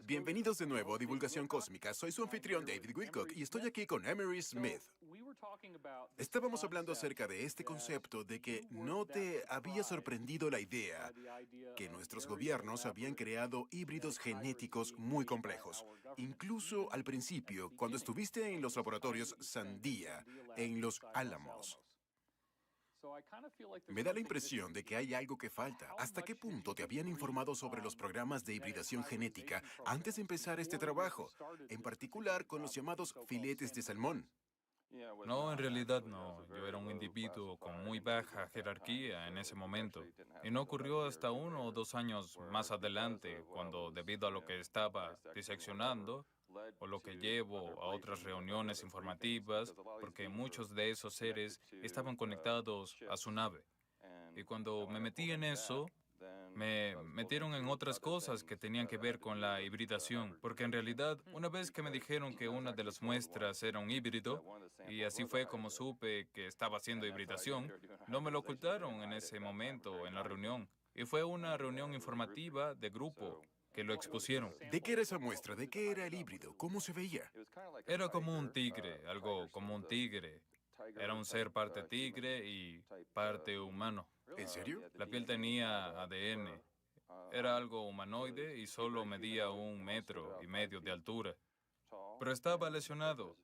Bienvenidos de nuevo a Divulgación Cósmica. Soy su anfitrión David Wilcock y estoy aquí con Emery Smith. Estábamos hablando acerca de este concepto de que no te había sorprendido la idea que nuestros gobiernos habían creado híbridos genéticos muy complejos. Incluso al principio, cuando estuviste en los laboratorios Sandia, en Los Álamos. Me da la impresión de que hay algo que falta. ¿Hasta qué punto te habían informado sobre los programas de hibridación genética antes de empezar este trabajo? En particular con los llamados filetes de salmón. No, en realidad no. Yo era un individuo con muy baja jerarquía en ese momento. Y no ocurrió hasta 1 o 2 años más adelante, cuando debido a lo que estaba diseccionando, o lo que llevo a otras reuniones informativas, porque muchos de esos seres estaban conectados a su nave. Y cuando me metí en eso, me metieron en otras cosas que tenían que ver con la hibridación, porque en realidad, una vez que me dijeron que una de las muestras era un híbrido, y así fue como supe que estaba haciendo hibridación, no me lo ocultaron en ese momento, en la reunión. Y fue una reunión informativa de grupo que lo expusieron. ¿De qué era esa muestra? ¿De qué era el híbrido? ¿Cómo se veía? Era como un tigre, algo como un tigre. Era un ser parte tigre y parte humano. ¿En serio? La piel tenía ADN. Era algo humanoide y solo medía 1,5 metros de altura. Pero estaba lesionado.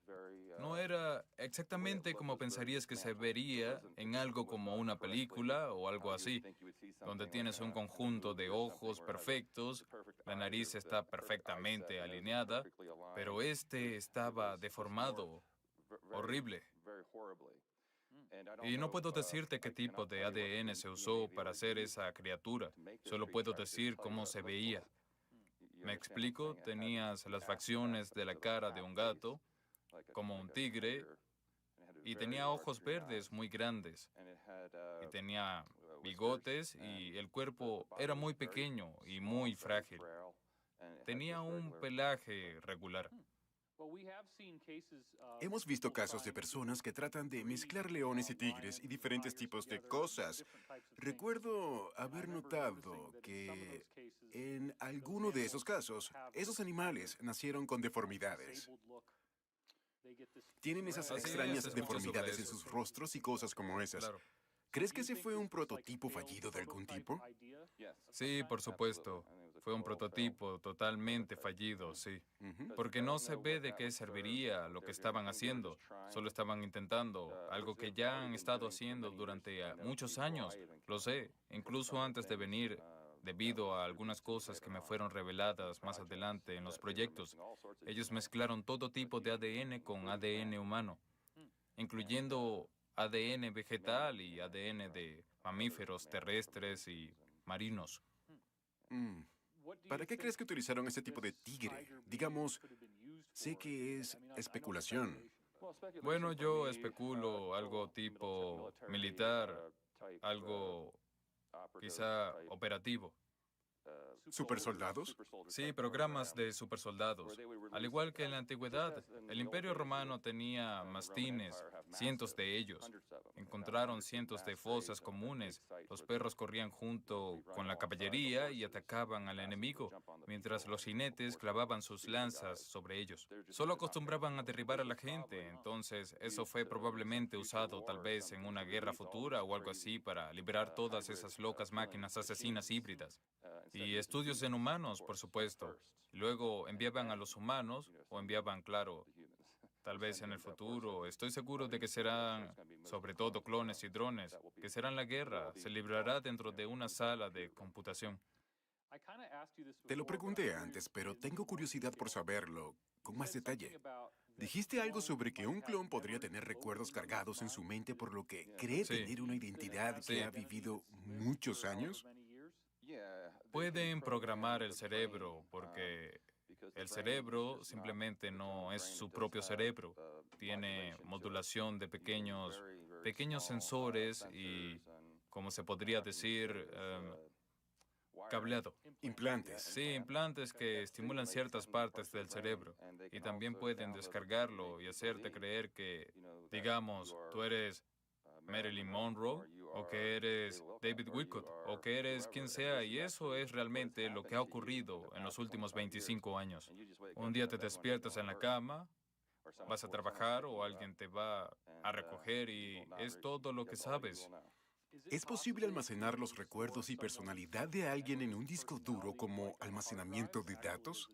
No era exactamente como pensarías que se vería en algo como una película o algo así, donde tienes un conjunto de ojos perfectos, la nariz está perfectamente alineada, pero este estaba deformado, horrible. Y no puedo decirte qué tipo de ADN se usó para hacer esa criatura, solo puedo decir cómo se veía. Me explico, tenías las facciones de la cara de un gato, como un tigre, y tenía ojos verdes muy grandes, y tenía bigotes, y el cuerpo era muy pequeño y muy frágil. Tenía un pelaje regular. Hemos visto casos de personas que tratan de mezclar leones y tigres y diferentes tipos de cosas. Recuerdo haber notado que en alguno de esos casos, esos animales nacieron con deformidades. Tienen esas Así es, extrañas escuché sobre deformidades en eso. sus rostros y cosas como esas. Claro. ¿Crees que ese fue un prototipo fallido de algún tipo? Sí, por supuesto. Fue un prototipo totalmente fallido, sí. Ujú. Porque no se ve de qué serviría lo que estaban haciendo. Solo estaban intentando algo que ya han estado haciendo durante muchos años. Lo sé, incluso antes de venir, debido a algunas cosas que me fueron reveladas más adelante en los proyectos. Ellos mezclaron todo tipo de ADN con ADN humano, incluyendo ADN vegetal y ADN de mamíferos terrestres y marinos. Mm. ¿Para qué crees que utilizaron ese tipo de tigre? Digamos, sé que es especulación. Bueno, yo especulo algo tipo militar, algo quizá operativo. ¿Supersoldados? Sí, programas de supersoldados. Al igual que en la antigüedad, el Imperio Romano tenía mastines, cientos de ellos. Encontraron cientos de fosas comunes. Los perros corrían junto con la caballería y atacaban al enemigo, mientras los jinetes clavaban sus lanzas sobre ellos. Solo acostumbraban a derribar a la gente, entonces eso fue probablemente usado tal vez en una guerra futura o algo así para liberar todas esas locas máquinas asesinas híbridas. Y estudios en humanos, por supuesto. Luego enviaban a los humanos, o enviaban, claro, tal vez en el futuro, estoy seguro de que serán, sobre todo clones y drones, que serán la guerra, se librará dentro de una sala de computación. Te lo pregunté antes, pero tengo curiosidad por saberlo con más detalle. Dijiste algo sobre que un clon podría tener recuerdos cargados en su mente por lo que cree Sí, tener una identidad que sí. ha vivido muchos años. Pueden programar el cerebro porque el cerebro simplemente no es su propio cerebro. Tiene modulación de pequeños sensores y, como se podría decir, cableado. Implantes. Sí, implantes que estimulan ciertas partes del cerebro y también pueden descargarlo y hacerte creer que, digamos, tú eres Marilyn Monroe, o que eres David Wilcott, o que eres quien sea, y eso es realmente lo que ha ocurrido en los últimos 25 años. Un día te despiertas en la cama, vas a trabajar o alguien te va a recoger y es todo lo que sabes. ¿Es posible almacenar los recuerdos y personalidad de alguien en un disco duro como almacenamiento de datos?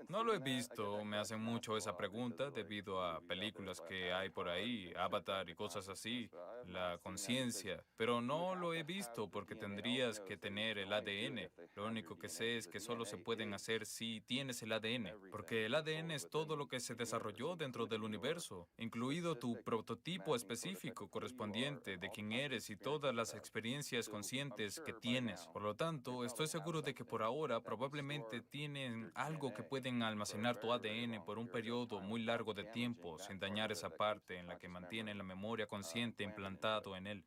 No lo he visto, me hacen mucho esa pregunta debido a películas que hay por ahí, Avatar y cosas así, la conciencia, pero no lo he visto porque tendrías que tener el ADN. Lo único que sé es que solo se pueden hacer si tienes el ADN, porque el ADN es todo lo que se desarrolló dentro del universo, incluido tu prototipo específico correspondiente de quién eres y todas las experiencias conscientes que tienes. Por lo tanto, estoy seguro de que por ahora probablemente tienen algo que pueden almacenar tu ADN por un periodo muy largo de tiempo sin dañar esa parte en la que mantienen la memoria consciente implantado en él.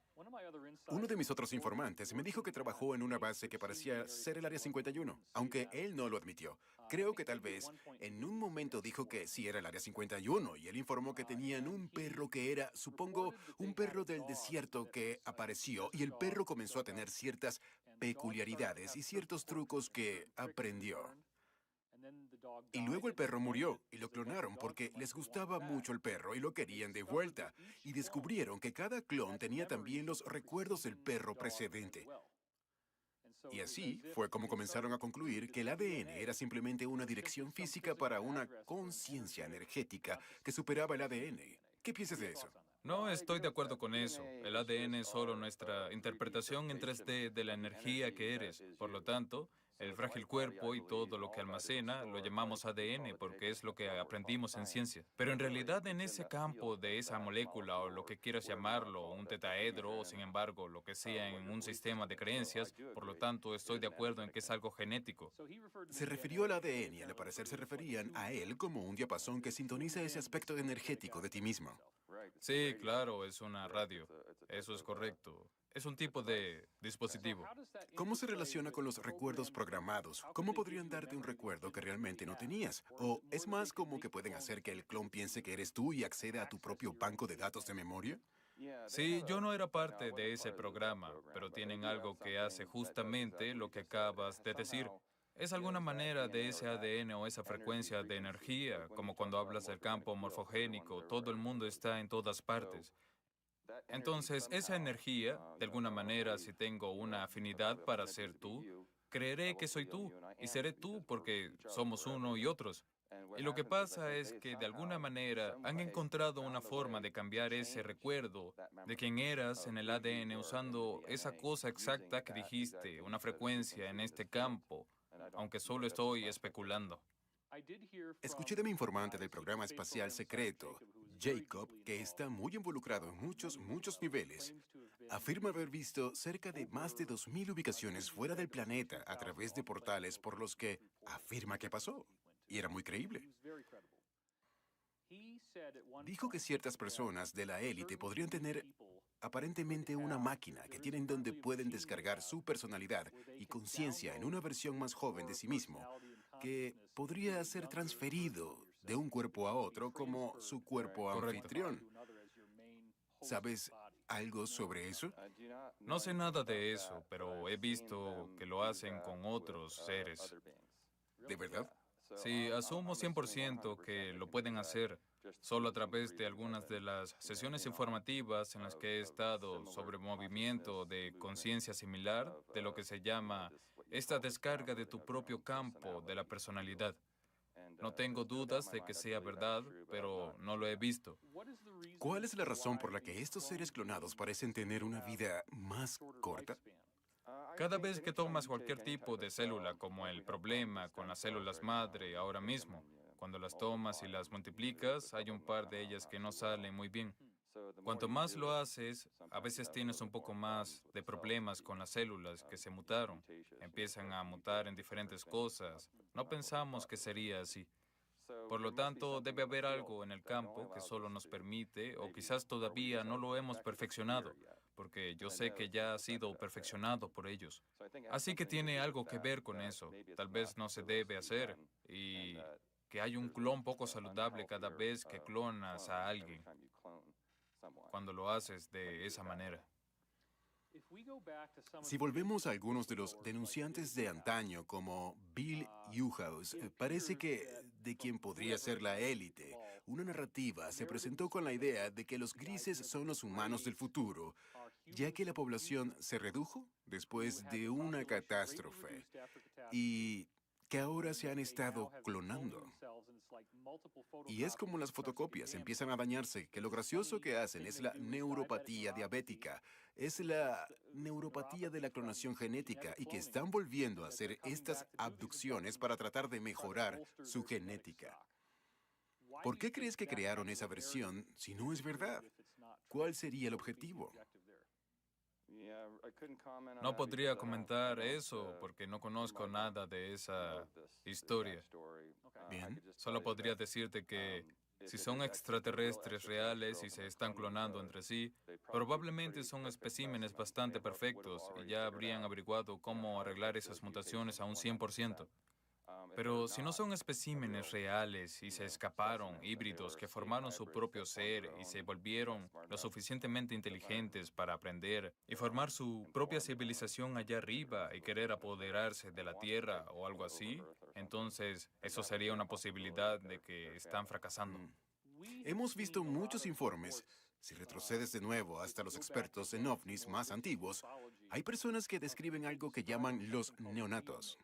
Uno de mis otros informantes me dijo que trabajó en una base que parecía ser el Área 51, aunque él no lo admitió. Creo que tal vez en un momento dijo que sí era el Área 51 y él informó que tenían un perro que era, supongo, un perro del desierto que apareció y el perro comenzó a tener ciertas peculiaridades y ciertos trucos que aprendió. Y luego el perro murió y lo clonaron porque les gustaba mucho el perro y lo querían de vuelta. Y descubrieron que cada clon tenía también los recuerdos del perro precedente. Y así fue como comenzaron a concluir que el ADN era simplemente una dirección física para una conciencia energética que superaba el ADN. ¿Qué piensas de eso? No estoy de acuerdo con eso. El ADN es solo nuestra interpretación en 3D de la energía que eres. Por lo tanto, el frágil cuerpo y todo lo que almacena lo llamamos ADN porque es lo que aprendimos en ciencia. Pero en realidad en ese campo de esa molécula o lo que quieras llamarlo, un tetaedro o sin embargo lo que sea en un sistema de creencias, por lo tanto estoy de acuerdo en que es algo genético. Se refirió al ADN y al parecer se referían a él como un diapasón que sintoniza ese aspecto energético de ti mismo. Sí, claro, es una radio. Eso es correcto. Es un tipo de dispositivo. ¿Cómo se relaciona con los recuerdos programados? ¿Cómo podrían darte un recuerdo que realmente no tenías? ¿O es más como que pueden hacer que el clon piense que eres tú y acceda a tu propio banco de datos de memoria? Sí, yo no era parte de ese programa, pero tienen algo que hace justamente lo que acabas de decir. Es alguna manera de ese ADN o esa frecuencia de energía, como cuando hablas del campo morfogénico, todo el mundo está en todas partes. Entonces, esa energía, de alguna manera, si tengo una afinidad para ser tú, creeré que soy tú y seré tú porque somos uno y otros. Y lo que pasa es que de alguna manera han encontrado una forma de cambiar ese recuerdo de quién eras en el ADN usando esa cosa exacta que dijiste, una frecuencia en este campo, aunque solo estoy especulando. Escuché de mi informante del programa espacial secreto, Jacob, que está muy involucrado en muchos niveles. Afirma haber visto cerca de más de 2000 ubicaciones fuera del planeta a través de portales por los que afirma que pasó. Y era muy creíble. Dijo que ciertas personas de la élite podrían tener aparentemente una máquina que tienen donde pueden descargar su personalidad y conciencia en una versión más joven de sí mismo, que podría ser transferido de un cuerpo a otro como su cuerpo Correcto. anfitrión. ¿Sabes algo sobre eso? No sé nada de eso, pero he visto que lo hacen con otros seres. ¿De verdad? Sí, asumo 100% que lo pueden hacer solo a través de algunas de las sesiones informativas en las que he estado sobre movimiento de conciencia similar de lo que se llama esta descarga de tu propio campo de la personalidad. No tengo dudas de que sea verdad, pero no lo he visto. ¿Cuál es la razón por la que estos seres clonados parecen tener una vida más corta? Cada vez que tomas cualquier tipo de célula, como el problema con las células madre ahora mismo, cuando las tomas y las multiplicas, hay un par de ellas que no salen muy bien. Cuanto más lo haces, a veces tienes un poco más de problemas con las células que se mutaron. Empiezan a mutar en diferentes cosas. No pensamos que sería así. Por lo tanto, debe haber algo en el campo que solo nos permite, o quizás todavía no lo hemos perfeccionado, porque yo sé que ya ha sido perfeccionado por ellos. Así que tiene algo que ver con eso. Tal vez no se debe hacer, y que hay un clon poco saludable cada vez que clonas a alguien. cuando lo haces de esa manera. Si volvemos a algunos de los denunciantes de antaño, como Bill Newhouse, parece que de quien podría ser la élite, una narrativa se presentó con la idea de que los grises son los humanos del futuro, ya que la población se redujo después de una catástrofe y que ahora se han estado clonando. Y es como las fotocopias empiezan a dañarse, que lo gracioso que hacen es la neuropatía diabética, es la neuropatía de la clonación genética y que están volviendo a hacer estas abducciones para tratar de mejorar su genética. ¿Por qué crees que crearon esa versión si no es verdad? ¿Cuál sería el objetivo? No podría comentar eso porque no conozco nada de esa historia. Bien. Solo podría decirte que si son extraterrestres reales y se están clonando entre sí, probablemente son especímenes bastante perfectos y ya habrían averiguado cómo arreglar esas mutaciones a un 100%. Pero si no son especímenes reales y se escaparon, híbridos que formaron su propio ser y se volvieron lo suficientemente inteligentes para aprender y formar su propia civilización allá arriba y querer apoderarse de la Tierra o algo así, entonces eso sería una posibilidad de que están fracasando. Hemos visto muchos informes. Si retrocedes de nuevo hasta los expertos en ovnis más antiguos, hay personas que describen algo que llaman los neonatos.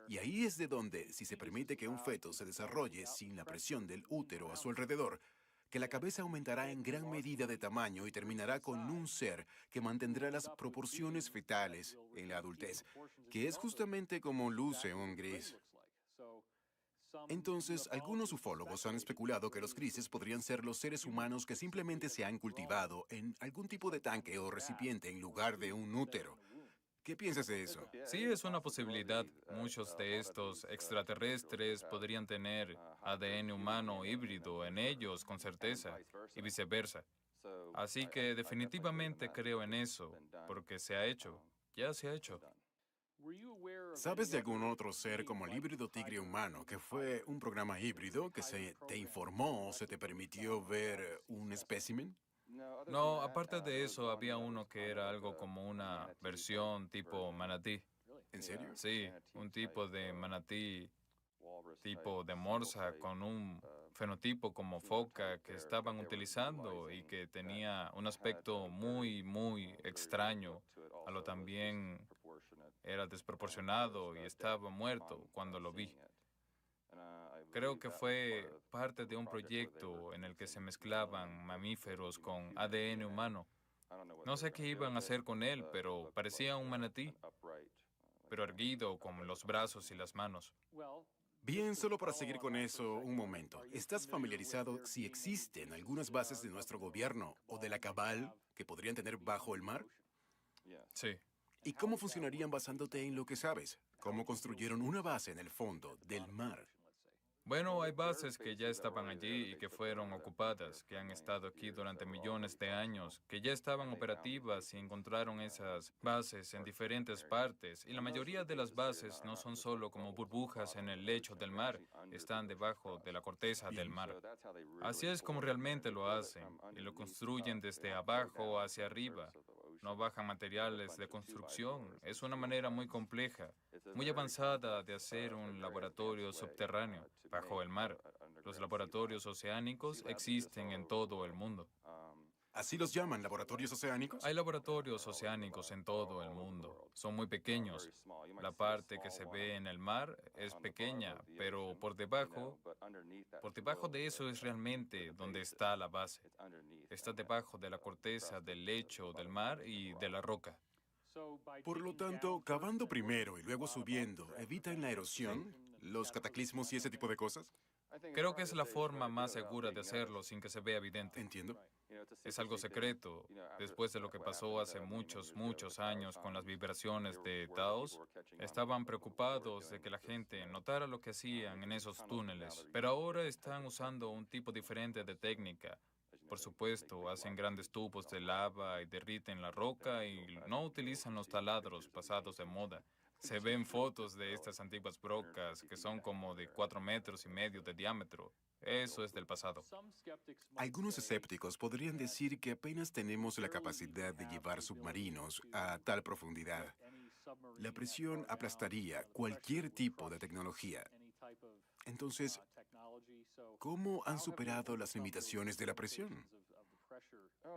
Y ahí es de donde, si se permite que un feto se desarrolle sin la presión del útero a su alrededor, que la cabeza aumentará en gran medida de tamaño y terminará con un ser que mantendrá las proporciones fetales en la adultez, que es justamente como luce un gris. Entonces, algunos ufólogos han especulado que los grises podrían ser los seres humanos que simplemente se han cultivado en algún tipo de tanque o recipiente en lugar de un útero. ¿Qué piensas de eso? Sí, es una posibilidad. Muchos de estos extraterrestres podrían tener ADN humano híbrido en ellos, con certeza, y viceversa. Así que definitivamente creo en eso, porque se ha hecho, ya se ha hecho. ¿Sabes de algún otro ser como el híbrido tigre humano, que fue un programa híbrido que se te informó o se te permitió ver un espécimen? No, aparte de eso, había uno que era algo como una versión tipo manatí. ¿En serio? Sí, un tipo de manatí tipo de morsa con un fenotipo como foca que estaban utilizando y que tenía un aspecto muy, muy extraño. A lo también era desproporcionado y estaba muerto cuando lo vi. Creo que fue parte de un proyecto en el que se mezclaban mamíferos con ADN humano. No sé qué iban a hacer con él, pero parecía un manatí, pero erguido con los brazos y las manos. Bien, solo para seguir con eso un momento. ¿Estás familiarizado si existen algunas bases de nuestro gobierno o de la cabal que podrían tener bajo el mar? Sí. ¿Y cómo funcionarían basándote en lo que sabes? ¿Cómo construyeron una base en el fondo del mar? Bueno, hay bases que ya estaban allí y que fueron ocupadas, que han estado aquí durante millones de años, que ya estaban operativas y encontraron esas bases en diferentes partes. Y la mayoría de las bases no son solo como burbujas en el lecho del mar, están debajo de la corteza del Bien. mar. Así es como realmente lo hacen, y lo construyen desde abajo hacia arriba. No bajan materiales de construcción. Es una manera muy compleja, muy avanzada de hacer un laboratorio subterráneo, bajo el mar. Los laboratorios oceánicos existen en todo el mundo. ¿Así los llaman laboratorios oceánicos? Hay laboratorios oceánicos en todo el mundo. Son muy pequeños. La parte que se ve en el mar es pequeña, pero por debajo de eso es realmente donde está la base. Está debajo de la corteza del lecho del mar y de la roca. Por lo tanto, cavando primero y luego subiendo, ¿evitan la erosión, los cataclismos y ese tipo de cosas? Creo que es la forma más segura de hacerlo sin que se vea evidente. Entiendo. Es algo secreto. Después de lo que pasó hace muchos, muchos años con las vibraciones de Taos, estaban preocupados de que la gente notara lo que hacían en esos túneles. Pero ahora están usando un tipo diferente de técnica. Por supuesto, hacen grandes tubos de lava y derriten la roca y no utilizan los taladros pasados de moda. Se ven fotos de estas antiguas brocas que son como de 4,5 metros de diámetro. Eso es del pasado. Algunos escépticos podrían decir que apenas tenemos la capacidad de llevar submarinos a tal profundidad. La presión aplastaría cualquier tipo de tecnología. Entonces, ¿cómo han superado las limitaciones de la presión?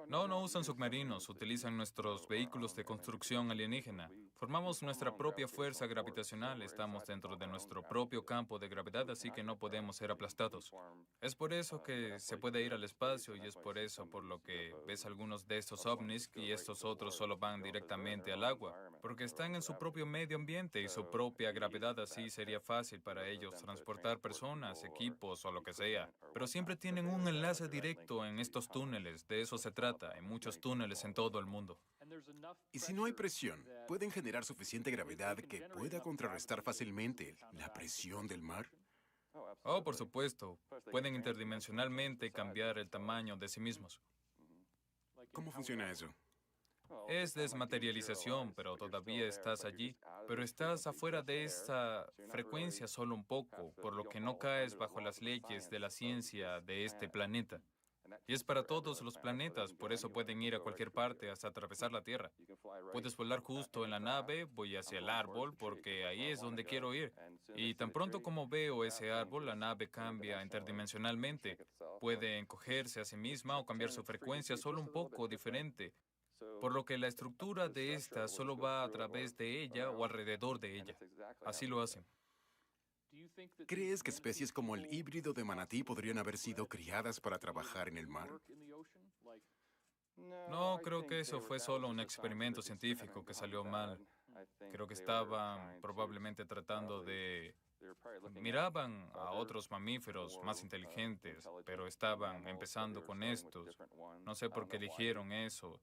No usan submarinos, utilizan nuestros vehículos de construcción alienígena. Formamos nuestra propia fuerza gravitacional, estamos dentro de nuestro propio campo de gravedad, así que no podemos ser aplastados. Es por eso que se puede ir al espacio y es por eso por lo que ves algunos de estos ovnis y estos otros solo van directamente al agua, porque están en su propio medio ambiente y su propia gravedad, así sería fácil para ellos transportar personas, equipos o lo que sea. Pero siempre tienen un enlace directo en estos túneles, de eso se trata, en muchos túneles en todo el mundo. Y si no hay presión, ¿pueden generar suficiente gravedad que pueda contrarrestar fácilmente la presión del mar? Oh, por supuesto, pueden interdimensionalmente cambiar el tamaño de sí mismos. ¿Cómo funciona eso? Es desmaterialización, pero todavía estás allí. Pero estás afuera de esa frecuencia solo un poco, por lo que no caes bajo las leyes de la ciencia de este planeta. Y es para todos los planetas, por eso pueden ir a cualquier parte hasta atravesar la Tierra. Puedes volar justo en la nave, voy hacia el árbol, porque ahí es donde quiero ir. Y tan pronto como veo ese árbol, la nave cambia interdimensionalmente. Puede encogerse a sí misma o cambiar su frecuencia solo un poco diferente, por lo que la estructura de esta solo va a través de ella o alrededor de ella. Así lo hacen. ¿Crees que especies como el híbrido de manatí podrían haber sido criadas para trabajar en el mar? No, creo que eso fue solo un experimento científico que salió mal. Creo que estaban probablemente tratando de... Miraban a otros mamíferos más inteligentes, pero estaban empezando con estos. No sé por qué eligieron eso.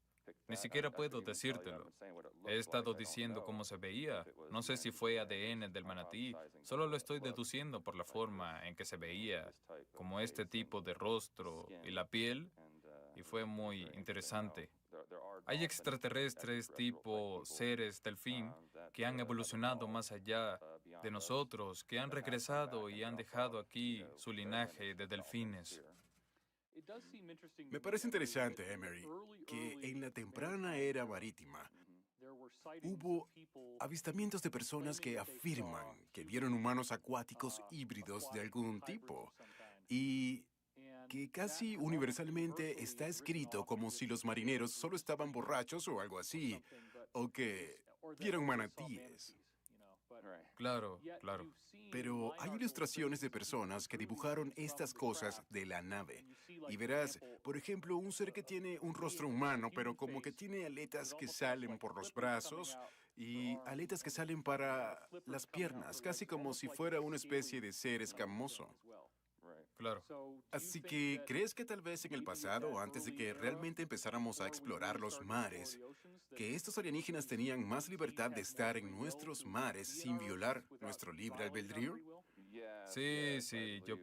Ni siquiera puedo decírtelo. He estado diciendo cómo se veía. No sé si fue ADN del manatí. Solo lo estoy deduciendo por la forma en que se veía, como este tipo de rostro y la piel, y fue muy interesante. Hay extraterrestres tipo seres delfín que han evolucionado más allá de nosotros, que han regresado y han dejado aquí su linaje de delfines. Me parece interesante, Emery, que en la temprana era marítima hubo avistamientos de personas que afirman que vieron humanos acuáticos híbridos de algún tipo y que casi universalmente está escrito como si los marineros solo estaban borrachos o algo así, o que vieron manatíes. Claro, claro. Pero hay ilustraciones de personas que dibujaron estas cosas de la nave. Y verás, por ejemplo, un ser que tiene un rostro humano, pero como que tiene aletas que salen por los brazos y aletas que salen para las piernas, casi como si fuera una especie de ser escamoso. Claro. Así que, ¿crees que tal vez en el pasado, antes de que realmente empezáramos a explorar los mares, que estos alienígenas tenían más libertad de estar en nuestros mares sin violar nuestro libre albedrío? Sí, yo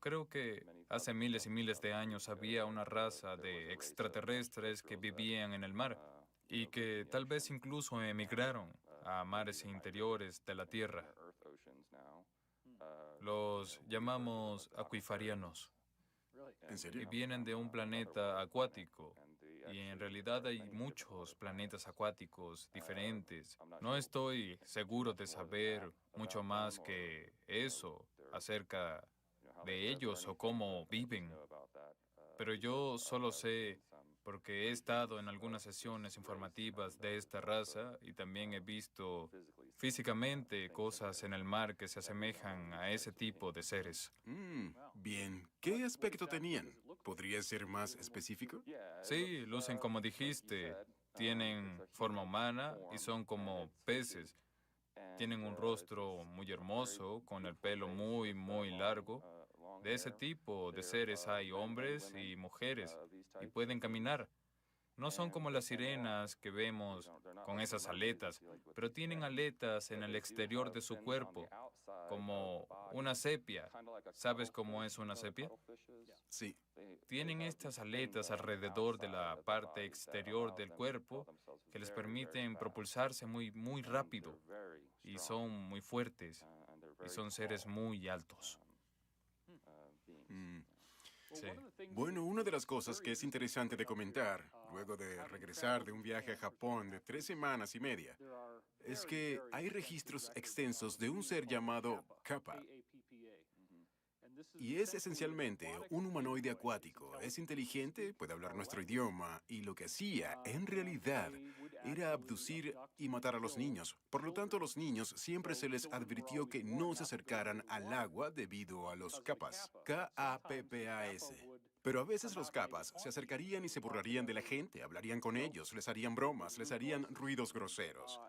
creo que hace miles y miles de años había una raza de extraterrestres que vivían en el mar y que tal vez incluso emigraron a mares interiores de la Tierra. Los llamamos acuifarianos ¿En y serio? vienen de un planeta acuático. Y en realidad hay muchos planetas acuáticos diferentes. No estoy seguro de saber mucho más que eso acerca de ellos o cómo viven, pero yo solo sé porque he estado en algunas sesiones informativas de esta raza y también he visto físicamente cosas en el mar que se asemejan a ese tipo de seres. Bien. ¿Qué aspecto tenían? ¿Podría ser más específico? Sí, lucen como dijiste, tienen forma humana y son como peces. Tienen un rostro muy hermoso, con el pelo muy largo. De ese tipo de seres hay hombres y mujeres y pueden caminar. No son como las sirenas que vemos con esas aletas, pero tienen aletas en el exterior de su cuerpo, como una sepia. ¿Sabes cómo es una sepia? Sí. Tienen estas aletas alrededor de la parte exterior del cuerpo que les permiten propulsarse muy rápido. y son muy fuertes y son seres muy altos. Mm. Sí. Bueno, una de las cosas que es interesante de comentar, luego de regresar de un viaje a Japón de 3 semanas y media, es que hay registros extensos de un ser llamado Kappa. Y es esencialmente un humanoide acuático. Es inteligente, puede hablar nuestro idioma, y lo que hacía, en realidad, era abducir y matar a los niños. Por lo tanto, a los niños siempre se les advirtió que no se acercaran al agua debido a los kappas. Kappas. Pero a veces los kappas se acercarían y se burlarían de la gente, hablarían con ellos, les harían bromas, les harían ruidos groseros.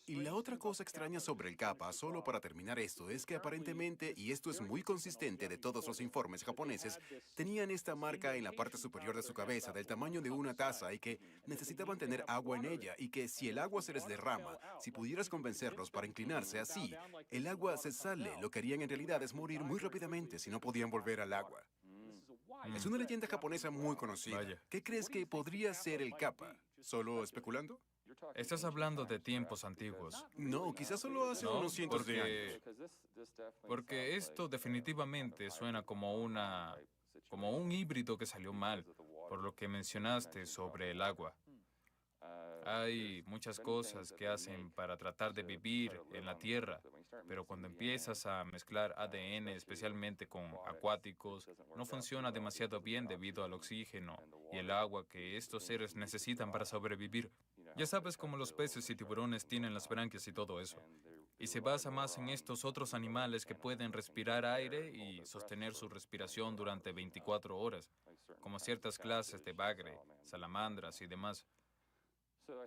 Y la otra cosa extraña sobre el kappa, solo para terminar esto, es que aparentemente, y esto es muy consistente de todos los informes japoneses, tenían esta marca en la parte superior de su cabeza del tamaño de una taza y que necesitaban tener agua en ella y que si el agua se les derrama, si pudieras convencerlos para inclinarse así, el agua se sale. Lo que harían en realidad es morir muy rápidamente si no podían volver al agua. Es una leyenda japonesa muy conocida. Vaya. ¿Qué crees que podría ser el kappa? ¿Solo especulando? Estás hablando de tiempos antiguos, No, quizás solo hace ¿no? unos cientos de años. Porque esto definitivamente suena como un híbrido que salió mal, por lo que mencionaste sobre el agua. Hay muchas cosas que hacen para tratar de vivir en la Tierra, pero cuando empiezas a mezclar ADN, especialmente con acuáticos, no funciona demasiado bien debido al oxígeno y el agua que estos seres necesitan para sobrevivir. Ya sabes cómo los peces y tiburones tienen las branquias y todo eso. Y se basa más en estos otros animales que pueden respirar aire y sostener su respiración durante 24 horas, como ciertas clases de bagre, salamandras y demás.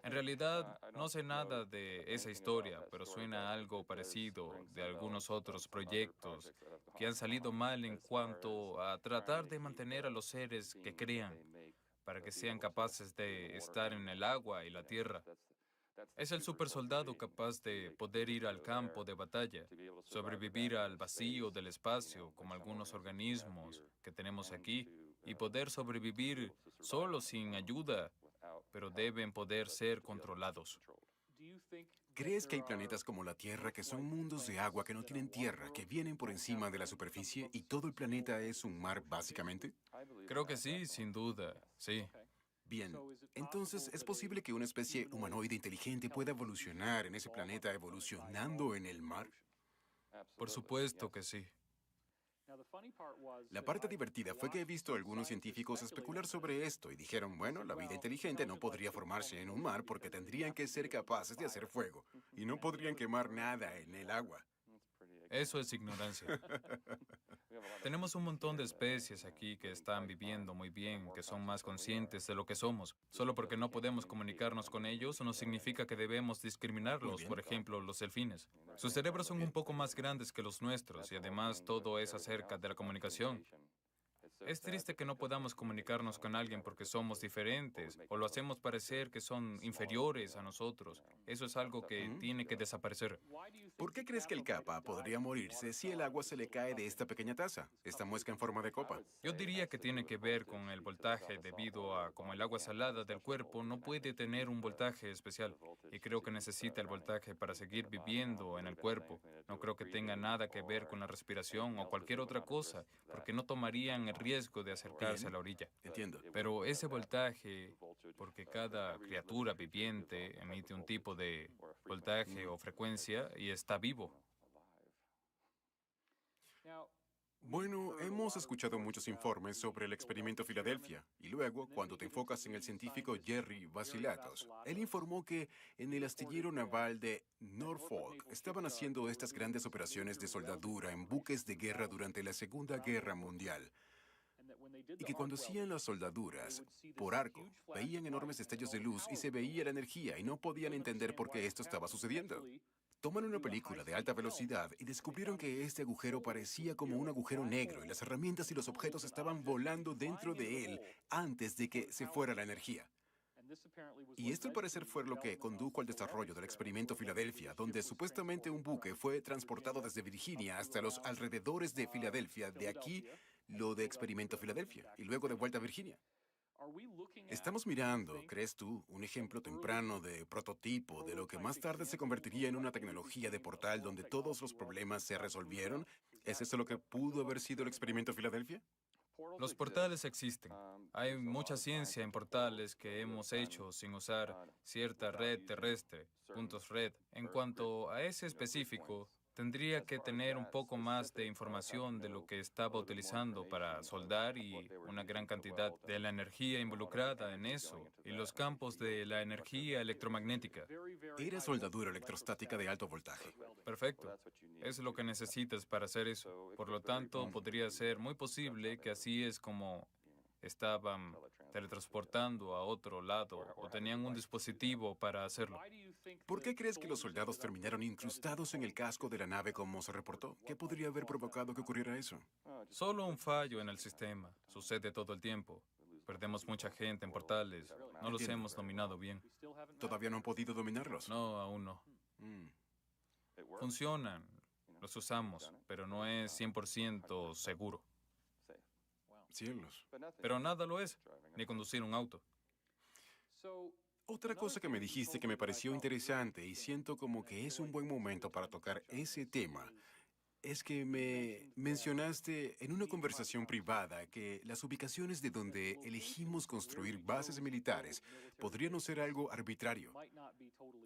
En realidad, no sé nada de esa historia, pero suena algo parecido de algunos otros proyectos que han salido mal en cuanto a tratar de mantener a los seres que crean para que sean capaces de estar en el agua y la tierra. Es el supersoldado capaz de poder ir al campo de batalla, sobrevivir al vacío del espacio, como algunos organismos que tenemos aquí, y poder sobrevivir solo sin ayuda, pero deben poder ser controlados. ¿Crees que hay planetas como la Tierra que son mundos de agua que no tienen tierra, que vienen por encima de la superficie y todo el planeta es un mar básicamente? Creo que sí, sin duda, sí. Bien, entonces es posible que una especie humanoide inteligente pueda evolucionar en ese planeta evolucionando en el mar. Por supuesto que sí. La parte divertida fue que he visto a algunos científicos especular sobre esto y dijeron, bueno, la vida inteligente no podría formarse en un mar porque tendrían que ser capaces de hacer fuego y no podrían quemar nada en el agua. Eso es ignorancia. Tenemos un montón de especies aquí que están viviendo muy bien, que son más conscientes de lo que somos. Solo porque no podemos comunicarnos con ellos no significa que debemos Muy discriminarlos, bien. por ejemplo, los delfines. Sus cerebros son un poco más grandes que los nuestros y además todo es acerca de la comunicación. Es triste que no podamos comunicarnos con alguien porque somos diferentes o lo hacemos parecer que son inferiores a nosotros. Eso es algo que ¿Mm? tiene que desaparecer. ¿Por qué crees que el capa podría morirse si el agua se le cae de esta pequeña taza, esta muesca en forma de copa? Yo diría que tiene que ver con el voltaje debido a como el agua salada del cuerpo no puede tener un voltaje especial y creo que necesita el voltaje para seguir viviendo en el cuerpo. No creo que tenga nada que ver con la respiración o cualquier otra cosa porque no tomarían el riesgo de acercarse a Bien, la orilla. entiendo. Pero ese voltaje, porque cada criatura viviente emite un tipo de voltaje o frecuencia y está vivo. Bueno, hemos escuchado muchos informes sobre el experimento Filadelfia, y luego, cuando te enfocas en el científico Jerry Vassilatos, él informó que en el astillero naval de Norfolk estaban haciendo estas grandes operaciones de soldadura en buques de guerra durante la Segunda Guerra Mundial, y que cuando hacían las soldaduras por arco, veían enormes destellos de luz y se veía la energía y no podían entender por qué esto estaba sucediendo. Toman una película de alta velocidad y descubrieron que este agujero parecía como un agujero negro y las herramientas y los objetos estaban volando dentro de él antes de que se fuera la energía. Y esto al parecer fue lo que condujo al desarrollo del experimento Filadelfia, donde supuestamente un buque fue transportado desde Virginia hasta los alrededores de Filadelfia, de aquí lo de experimento Filadelfia, y luego de vuelta a Virginia. Estamos mirando, ¿crees tú, un ejemplo temprano de prototipo de lo que más tarde se convertiría en una tecnología de portal donde todos los problemas se resolvieron? ¿Es eso lo que pudo haber sido el experimento Filadelfia? Los portales existen. Hay mucha ciencia en portales que hemos hecho sin usar cierta red terrestre, puntos red. En cuanto a ese específico, tendría que tener un poco más de información de lo que estaba utilizando para soldar y una gran cantidad de la energía involucrada en eso y los campos de la energía electromagnética. Era soldadura electrostática de alto voltaje. Perfecto. Es lo que necesitas para hacer eso. Por lo tanto, podría ser muy posible que así es como estaban teletransportando a otro lado o tenían un dispositivo para hacerlo. ¿Por qué crees que los soldados terminaron incrustados en el casco de la nave como se reportó? ¿Qué podría haber provocado que ocurriera eso? Solo un fallo en el sistema. Sucede todo el tiempo. Perdemos mucha gente en portales. No los Entiendo. hemos dominado bien. ¿Todavía no han podido dominarlos? No, aún no. Mm, Funcionan. Los usamos, pero no es 100% seguro. cielos. Pero nada lo es, ni conducir un auto. Otra cosa que me dijiste que me pareció interesante y siento como que es un buen momento para tocar ese tema es que me mencionaste en una conversación privada que las ubicaciones de donde elegimos construir bases militares podrían no ser algo arbitrario.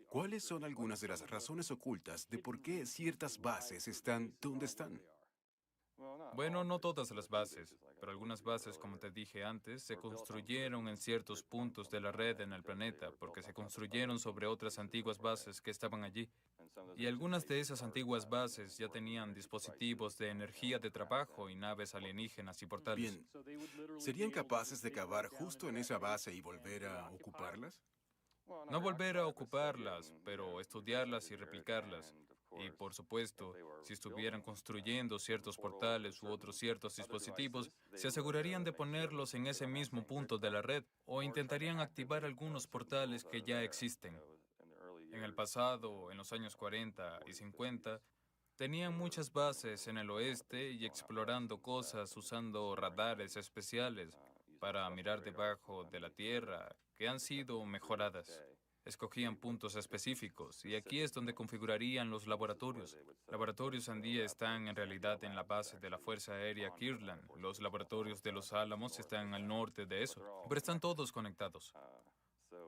¿Cuáles son algunas de las razones ocultas de por qué ciertas bases están donde están? Bueno, no todas las bases, pero algunas bases, como te dije antes, se construyeron en ciertos puntos de la red en el planeta, porque se construyeron sobre otras antiguas bases que estaban allí. Y algunas de esas antiguas bases ya tenían dispositivos de energía de trabajo y naves alienígenas y portales. Bien, ¿serían capaces de cavar justo en esa base y volver a ocuparlas? No volver a ocuparlas, pero estudiarlas y replicarlas. Y por supuesto, si estuvieran construyendo ciertos portales u otros ciertos dispositivos, se asegurarían de ponerlos en ese mismo punto de la red o intentarían activar algunos portales que ya existen. En el pasado, en los años 40 y 50, tenían muchas bases en el oeste y explorando cosas usando radares especiales para mirar debajo de la tierra que han sido mejoradas. Escogían puntos específicos y aquí es donde configurarían los laboratorios. Laboratorios Andía están en realidad en la base de la Fuerza Aérea Kirtland. Los laboratorios de Los Álamos están al norte de eso, pero están todos conectados.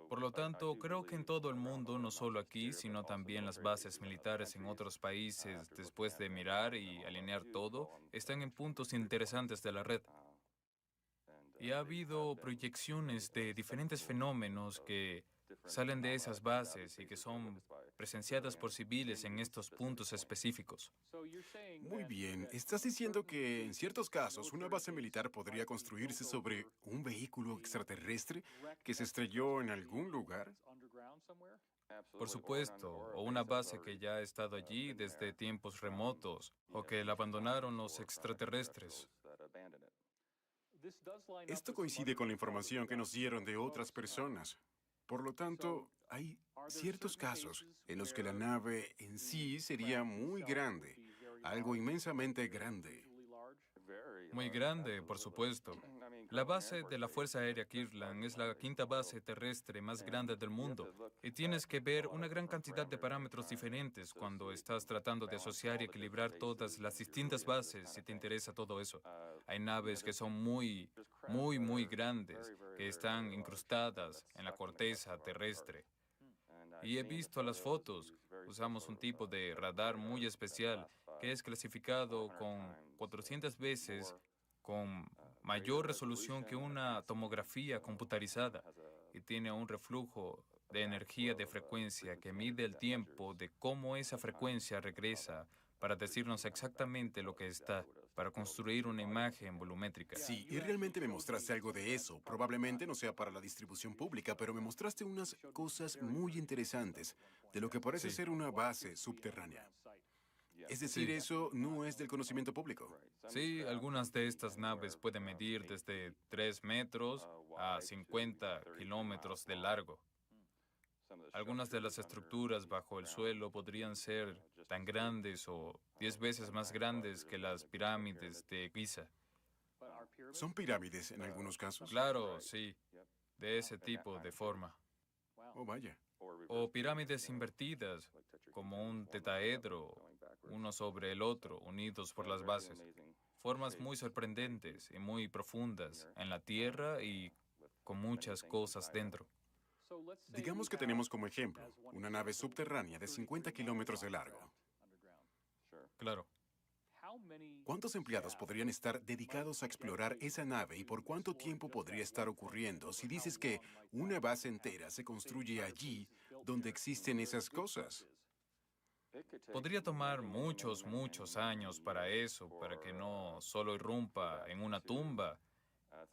Por lo tanto, creo que en todo el mundo, no solo aquí, sino también las bases militares en otros países, después de mirar y alinear todo, están en puntos interesantes de la red. Y ha habido proyecciones de diferentes fenómenos que salen de esas bases y que son presenciadas por civiles en estos puntos específicos. Muy bien, ¿estás diciendo que en ciertos casos una base militar podría construirse sobre un vehículo extraterrestre que se estrelló en algún lugar? Por supuesto, o una base que ya ha estado allí desde tiempos remotos, o que la abandonaron los extraterrestres. Esto coincide con la información que nos dieron de otras personas. Por lo tanto, hay ciertos casos en los que la nave en sí sería muy grande, algo inmensamente grande. Muy grande, por supuesto. La base de la Fuerza Aérea Kirtland es la quinta base terrestre más grande del mundo y tienes que ver una gran cantidad de parámetros diferentes cuando estás tratando de asociar y equilibrar todas las distintas bases si te interesa todo eso. Hay naves que son muy grandes, que están incrustadas en la corteza terrestre. Y he visto las fotos. Usamos un tipo de radar muy especial que es clasificado con 400 veces con mayor resolución que una tomografía computarizada y tiene un reflujo de energía de frecuencia que mide el tiempo de cómo esa frecuencia regresa para decirnos exactamente lo que está, para construir una imagen volumétrica. Sí, y realmente me mostraste algo de eso. Probablemente no sea para la distribución pública, pero me mostraste unas cosas muy interesantes de lo que parece Sí, ser una base subterránea. Es decir, sí. eso no es del conocimiento público. Sí, algunas de estas naves pueden medir desde 3 metros a 50 kilómetros de largo. Algunas de las estructuras bajo el suelo podrían ser tan grandes o 10 veces más grandes que las pirámides de Giza. ¿Son pirámides en algunos casos? Claro, sí, de ese tipo de forma. Oh, vaya. O pirámides invertidas, como un tetaedro, uno sobre el otro, unidos por las bases. Formas muy sorprendentes y muy profundas en la tierra y con muchas cosas dentro. Digamos que tenemos como ejemplo una nave subterránea de 50 kilómetros de largo. Claro. ¿Cuántos empleados podrían estar dedicados a explorar esa nave y por cuánto tiempo podría estar ocurriendo si dices que una base entera se construye allí donde existen esas cosas? Podría tomar muchos, muchos años para eso, para que no solo irrumpa en una tumba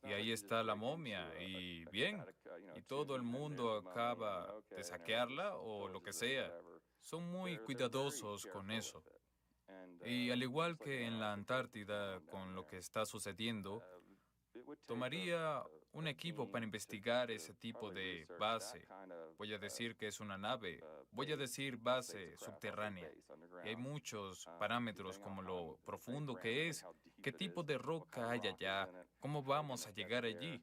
y ahí está la momia y bien, y todo el mundo acaba de saquearla o lo que sea. Son muy cuidadosos con eso. Y al igual que en la Antártida con lo que está sucediendo, tomaría un equipo para investigar ese tipo de base. Voy a decir que es una nave, voy a decir base subterránea. Y hay muchos parámetros como lo profundo que es, qué tipo de roca hay allá, cómo vamos a llegar allí.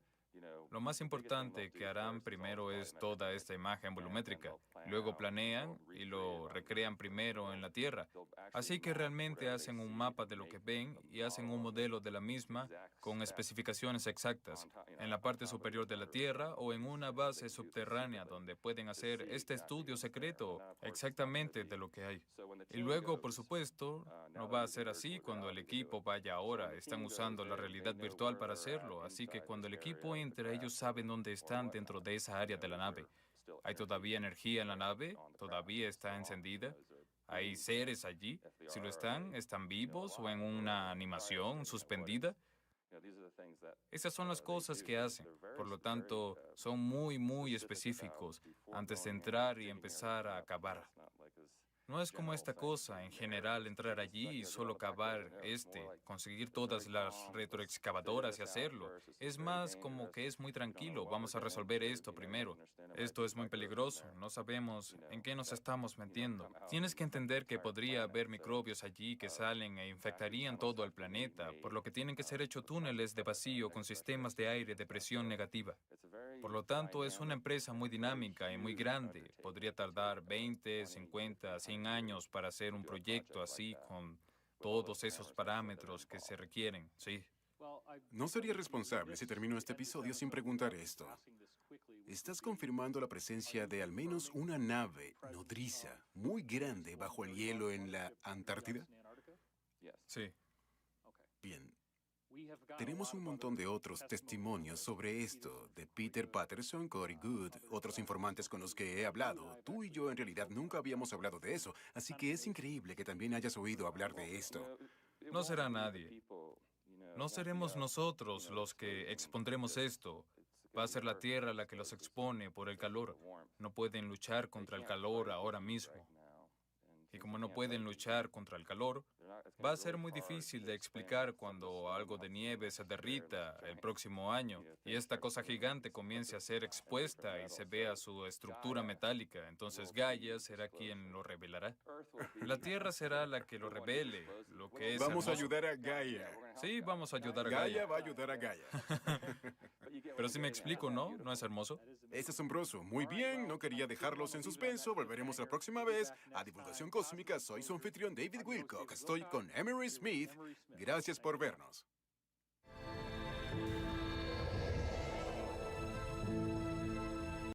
Lo más importante que harán primero es toda esta imagen volumétrica. Luego planean y lo recrean primero en la Tierra. Así que realmente hacen un mapa de lo que ven y hacen un modelo de la misma con especificaciones exactas en la parte superior de la Tierra o en una base subterránea donde pueden hacer este estudio secreto exactamente de lo que hay. Y luego, por supuesto, no va a ser así cuando el equipo vaya ahora. Están usando la realidad virtual para hacerlo, así que cuando el equipo entre, ellos saben dónde están dentro de esa área de la nave. ¿Hay todavía energía en la nave? ¿Todavía está encendida? ¿Hay seres allí? Si lo están, ¿están vivos o en una animación suspendida? Esas son las cosas que hacen. Por lo tanto, son muy, muy específicos antes de entrar y empezar a cavar. No es como esta cosa, en general, entrar allí y solo cavar conseguir todas las retroexcavadoras y hacerlo. Es más como que es muy tranquilo, vamos a resolver esto primero. Esto es muy peligroso, no sabemos en qué nos estamos metiendo. Tienes que entender que podría haber microbios allí que salen e infectarían todo el planeta, por lo que tienen que ser hechos túneles de vacío con sistemas de aire de presión negativa. Por lo tanto, es una empresa muy dinámica y muy grande. Podría tardar 20, 50, 100 años para hacer un proyecto así con todos esos parámetros que se requieren, sí. No sería responsable si termino este episodio sin preguntar esto. ¿Estás confirmando la presencia de al menos una nave nodriza muy grande bajo el hielo en la Antártida? Sí. Bien. Tenemos un montón de otros testimonios sobre esto, de Peter Patterson, Corey Good, otros informantes con los que he hablado. Tú y yo en realidad nunca habíamos hablado de eso, así que es increíble que también hayas oído hablar de esto. No será nadie. No seremos nosotros los que expondremos esto. Va a ser la Tierra la que los expone por el calor. No pueden luchar contra el calor ahora mismo. Y como no pueden luchar contra el calor, va a ser muy difícil de explicar cuando algo de nieve se derrita el próximo año y esta cosa gigante comience a ser expuesta y se vea su estructura metálica. Entonces Gaia será quien lo revelará. La Tierra será la que lo revele, lo que es Vamos a hermoso. ayudar a Gaia. Sí, vamos a ayudar a Gaia Gaia. va a ayudar a Gaia. Pero si me explico, ¿no? ¿No es hermoso? Es asombroso. Muy bien, no quería dejarlos en suspenso. Volveremos la próxima vez a Divulgación Cósmica. Soy su anfitrión David Wilcock. Estoy con Emery Smith. Gracias por vernos.